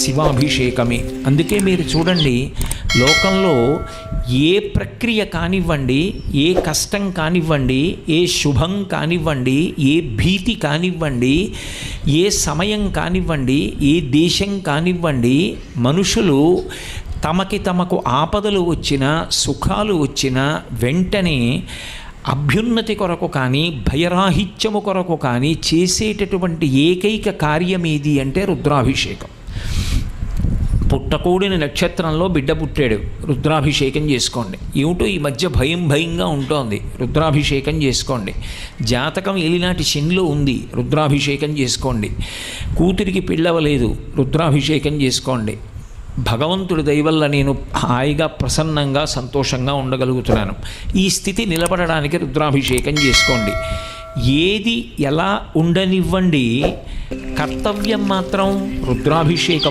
శివాభిషేకమే. అందుకే మీరు చూడండి, లోకంలో ఏ ప్రక్రియ కానివ్వండి, ఏ కష్టం కానివ్వండి, ఏ శుభం కానివ్వండి, ఏ భీతి కానివ్వండి, ఏ సమయం కానివ్వండి, ఏ దేశం కానివ్వండి, మనుషులు తమకు ఆపదలు వచ్చినా సుఖాలు వచ్చినా వెంటనే అభ్యున్నతి కొరకు కానీ భయరాహిత్యము కొరకు కానీ చేసేటటువంటి ఏకైక కార్యం ఏది అంటే రుద్రాభిషేకం. పుట్టకూడిన నక్షత్రంలో బిడ్డ పుట్టాడు, రుద్రాభిషేకం చేసుకోండి. ఏమిటో ఈ మధ్య భయంగా ఉంటోంది, రుద్రాభిషేకం చేసుకోండి. జాతకం ఏలినాటి శనిలో ఉంది, రుద్రాభిషేకం చేసుకోండి. కూతురికి పిల్లవలేదు, రుద్రాభిషేకం చేసుకోండి. భగవంతుడి దయవల్ల నేను హాయిగా ప్రసన్నంగా సంతోషంగా ఉండగలుగుతున్నాను, ఈ స్థితి నిలబడడానికి రుద్రాభిషేకం చేసుకోండి. ఏది ఎలా ఉండనివ్వండి, కర్తవ్యం మాత్రం రుద్రాభిషేకం